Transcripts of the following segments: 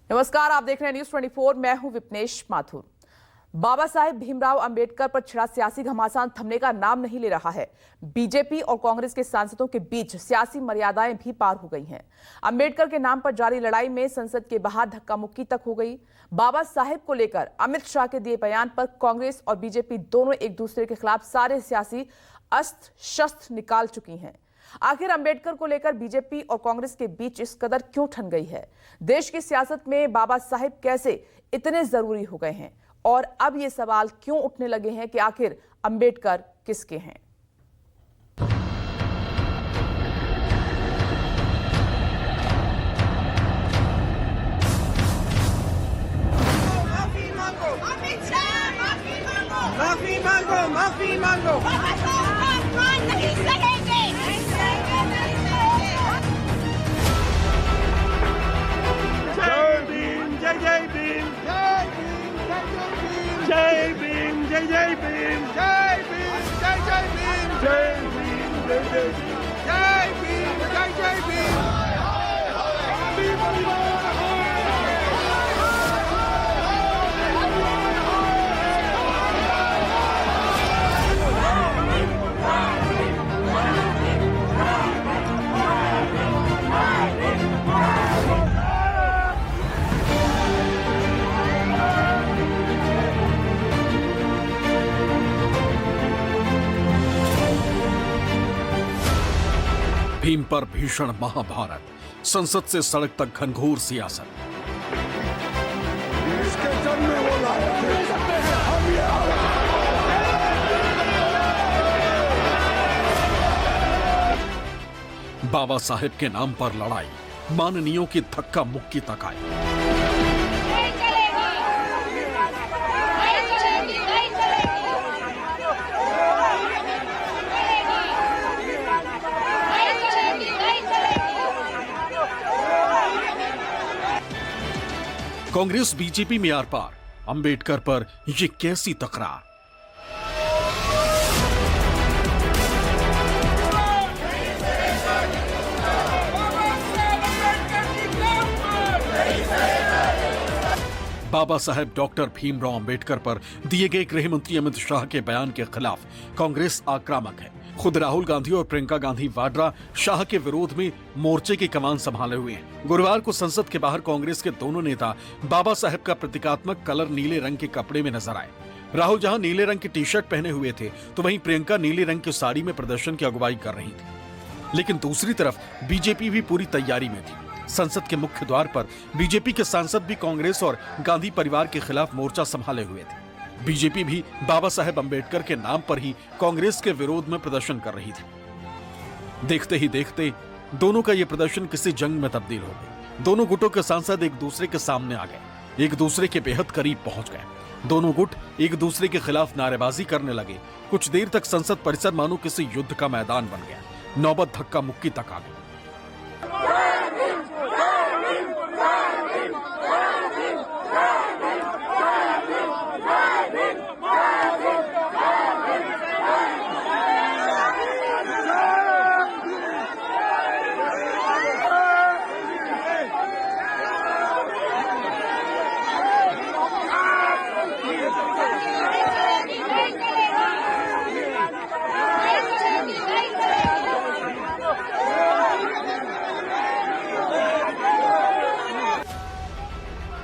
नमस्कार, आप देख रहे हैं न्यूज 24। मैं हूं विपनेश माथुर। बाबा साहेब भीमराव अंबेडकर पर छिड़ा सियासी घमासान थमने का नाम नहीं ले रहा है। बीजेपी और कांग्रेस के सांसदों के बीच सियासी मर्यादाएं भी पार हो गई हैं। अंबेडकर के नाम पर जारी लड़ाई में संसद के बाहर धक्का मुक्की तक हो गई। बाबा साहेब को लेकर अमित शाह के दिए बयान पर कांग्रेस और बीजेपी दोनों एक दूसरे के खिलाफ सारे सियासी अस्त्र शस्त्र निकाल चुकी हैं। आखिर अंबेडकर को लेकर बीजेपी और कांग्रेस के बीच इस कदर क्यों ठन गई है? देश की सियासत में बाबा साहेब कैसे इतने जरूरी हो गए हैं? और अब ये सवाल क्यों उठने लगे हैं कि आखिर अंबेडकर किसके हैं? माफी मांगो। नहीं सहेंगे। जय भीम, जय भीम, जय भीम, जय भीम, जय जय भीम, जय भीम, जय भीम, जय भीम, जय भीम, जय जय भीम, जय भीम, जय जय भीम। भीम पर भीषण महाभारत, संसद से सड़क तक घनघोर सियासत। बाबा साहेब के नाम पर लड़ाई, माननीयों की धक्का मुक्की तक आई। कांग्रेस बीजेपी में आर पार, अंबेडकर पर ये कैसी तकरार? बाबा साहेब डॉक्टर भीमराव अंबेडकर पर दिए गए गृह मंत्री अमित शाह के बयान के खिलाफ कांग्रेस आक्रामक है। खुद राहुल गांधी और प्रियंका गांधी वाड्रा शाह के विरोध में मोर्चे की कमान संभाले हुए हैं। गुरुवार को संसद के बाहर कांग्रेस के दोनों नेता बाबा साहेब का प्रतीकात्मक कलर नीले रंग के कपड़े में नजर आए। राहुल जहां नीले रंग की टी शर्ट पहने हुए थे, तो वहीं प्रियंका नीले रंग की साड़ी में प्रदर्शन की अगुवाई कर रही थी। लेकिन दूसरी तरफ बीजेपी भी पूरी तैयारी में थी। संसद के मुख्य द्वार पर बीजेपी के सांसद भी कांग्रेस और गांधी परिवार के खिलाफ मोर्चा संभाले हुए थे। बीजेपी भी बाबा साहेब अंबेडकर के नाम पर ही कांग्रेस के विरोध में प्रदर्शन कर रही थी। देखते ही देखते दोनों का यह प्रदर्शन किसी जंग में तब्दील हो गया। दोनों गुटों के सांसद एक दूसरे के सामने आ गए, एक दूसरे के बेहद करीब पहुंच गए। दोनों गुट एक दूसरे के खिलाफ नारेबाजी करने लगे। कुछ देर तक संसद परिसर मानो किसी युद्ध का मैदान बन गया। नौबत धक्का मुक्की तक आ गई।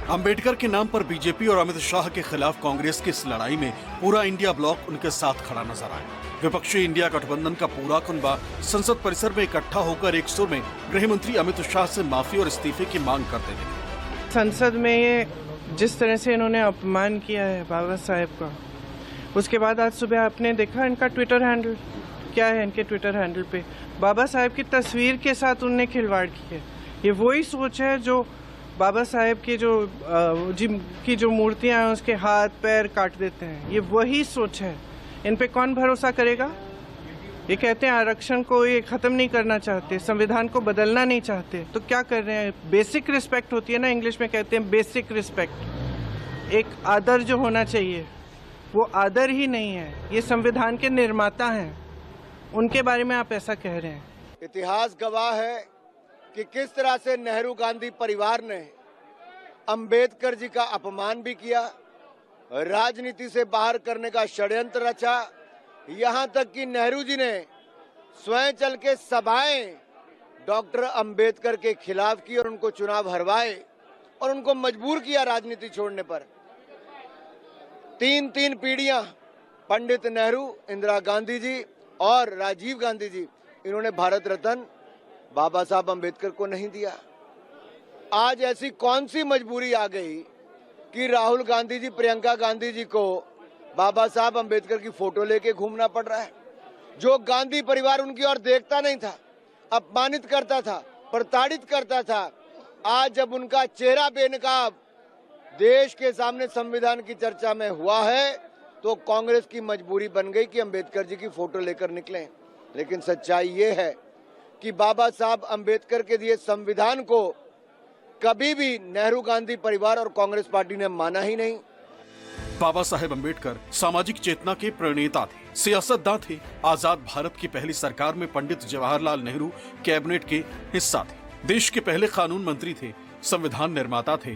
अंबेडकर के नाम पर बीजेपी और अमित शाह के खिलाफ कांग्रेस की इस लड़ाई में पूरा इंडिया ब्लॉक उनके साथ खड़ा नजर आया। विपक्षी इंडिया गठबंधन का पूरा कुनबा संसद परिसर में इकट्ठा होकर एक सुर में गृह मंत्री अमित शाह से माफी और इस्तीफे की मांग करते थे। संसद में ये जिस तरह से इन्होंने अपमान किया है बाबा साहेब का, उसके बाद आज सुबह आपने देखा इनका ट्विटर हैंडल क्या है। इनके ट्विटर हैंडल पे बाबा साहेब की तस्वीर के साथ उनने खिलवाड़ की है। ये वही सोच है जो बाबा साहेब की जिनकी जो मूर्तियां हैं उसके हाथ पैर काट देते हैं। ये वही सोच है। इन पे कौन भरोसा करेगा? ये कहते हैं आरक्षण को ये खत्म नहीं करना चाहते, संविधान को बदलना नहीं चाहते, तो क्या कर रहे हैं? बेसिक रिस्पेक्ट होती है ना, इंग्लिश में कहते हैं बेसिक रिस्पेक्ट। एक आदर जो होना चाहिए वो आदर ही नहीं है। ये संविधान के निर्माता हैं, उनके बारे में आप ऐसा कह रहे हैं। इतिहास गवाह है कि किस तरह से नेहरू गांधी परिवार ने अंबेडकर जी का अपमान भी किया, राजनीति से बाहर करने का षड्यंत्र रचा। यहां तक कि नेहरू जी ने स्वयं चल के सभाएं डॉक्टर अंबेडकर के खिलाफ की और उनको चुनाव हरवाए और उनको मजबूर किया राजनीति छोड़ने पर। तीन पीढ़ियां पंडित नेहरू, इंदिरा गांधी जी और राजीव गांधी जी, इन्होंने भारत रत्न बाबा साहब अंबेडकर को नहीं दिया। आज ऐसी कौन सी मजबूरी आ गई कि राहुल गांधी जी, प्रियंका गांधी जी को बाबा साहब अंबेडकर की फोटो लेके घूमना पड़ रहा है? जो गांधी परिवार उनकी ओर देखता नहीं था, अपमानित करता था, प्रताड़ित करता था, आज जब उनका चेहरा बेनकाब देश के सामने संविधान की चर्चा में हुआ है तो कांग्रेस की मजबूरी बन गई कि अंबेडकर जी की फोटो लेकर निकले। लेकिन सच्चाई ये है कि बाबा साहब अंबेडकर के दिए संविधान को कभी भी नेहरू गांधी परिवार और कांग्रेस पार्टी ने माना ही नहीं। बाबा साहेब अंबेडकर सामाजिक चेतना के प्रणेता थे, सियासतदान थे, आजाद भारत की पहली सरकार में पंडित जवाहरलाल नेहरू कैबिनेट के हिस्सा थे, देश के पहले कानून मंत्री थे, संविधान निर्माता थे।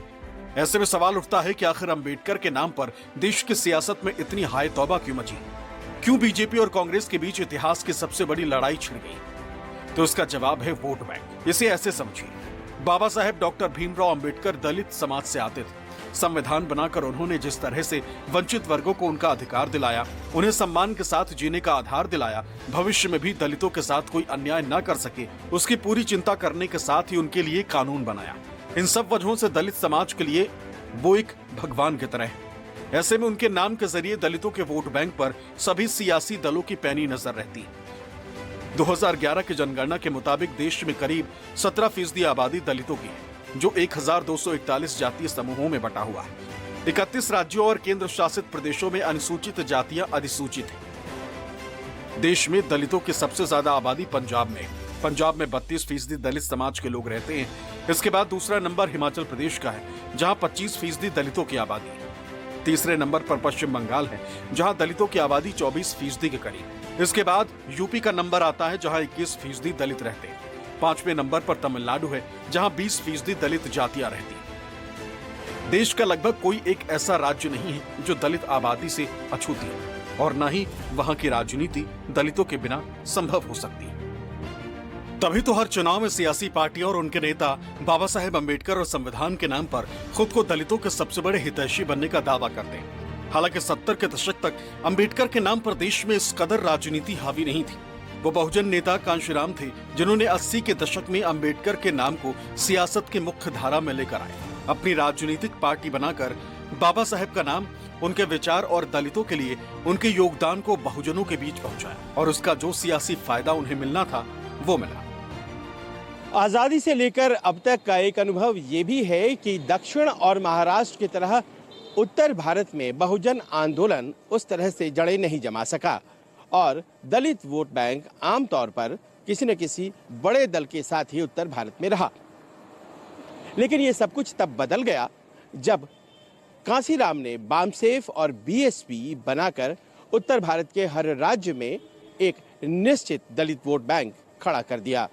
ऐसे में सवाल उठता है कि आखिर अंबेडकर के नाम पर देश की सियासत में इतनी हाय तौबा क्यों मची? क्यों बीजेपी और कांग्रेस के बीच इतिहास की सबसे बड़ी लड़ाई छिड़ गई? तो इसका जवाब है वोट बैंक। इसे ऐसे समझिए, बाबा साहेब डॉक्टर भीमराव अंबेडकर दलित समाज से आते थे। संविधान बनाकर उन्होंने जिस तरह से वंचित वर्गों को उनका अधिकार दिलाया, उन्हें सम्मान के साथ जीने का आधार दिलाया, भविष्य में भी दलितों के साथ कोई अन्याय न कर सके, उसकी पूरी चिंता करने के साथ ही उनके लिए कानून बनाया। इन सब वजहों से दलित समाज के लिए वो एक भगवान की तरह है। ऐसे में उनके नाम के जरिए दलितों के वोट बैंक पर सभी सियासी दलों की पैनी नजर रहती है। 2011 की जनगणना के मुताबिक देश में करीब 17% आबादी दलितों की है, जो 1241 जातीय समूहों में बटा हुआ है। 31 राज्यों और केंद्र शासित प्रदेशों में अनुसूचित जातियां अधिसूचित हैं। देश में दलितों की सबसे ज्यादा आबादी पंजाब में है। पंजाब में 32% दलित समाज के लोग रहते हैं। इसके बाद दूसरा नंबर हिमाचल प्रदेश का है, जहां 25% दलितों की आबादी है। तीसरे नंबर पर पश्चिम बंगाल है, जहां दलितों की आबादी 24% के करीब। इसके बाद यूपी का नंबर आता है, जहां 21% दलित रहते हैं। 5वें नंबर पर तमिलनाडु है, जहां 20% दलित जातियां रहती हैं। देश का लगभग कोई एक ऐसा राज्य नहीं है जो दलित आबादी से अछूती है, और न ही वहां की राजनीति दलितों के बिना संभव हो सकती है। तभी तो हर चुनाव में सियासी पार्टियां और उनके नेता बाबा साहेब अंबेडकर और संविधान के नाम पर खुद को दलितों के सबसे बड़े हितैषी बनने का दावा करते हैं। हालांकि 70 के दशक तक अंबेडकर के नाम पर देश में इस कदर राजनीति हावी नहीं थी। वो बहुजन नेता कांशीराम थे, जिन्होंने 80 के दशक में अंबेडकर के नाम को सियासत के मुख्य धारा में लेकर आए। अपनी राजनीतिक पार्टी बनाकर बाबा साहेब का नाम, उनके विचार और दलितों के लिए उनके योगदान को बहुजनों के बीच पहुंचाया, और उसका जो सियासी फायदा उन्हें मिलना था वो मिला। आज़ादी से लेकर अब तक का एक अनुभव ये भी है कि दक्षिण और महाराष्ट्र की तरह उत्तर भारत में बहुजन आंदोलन उस तरह से जड़ें नहीं जमा सका, और दलित वोट बैंक आमतौर पर किसी न किसी बड़े दल के साथ ही उत्तर भारत में रहा। लेकिन ये सब कुछ तब बदल गया जब कांशीराम ने बामसेफ और बीएसपी बनाकर उत्तर भारत के हर राज्य में एक निश्चित दलित वोट बैंक खड़ा कर दिया।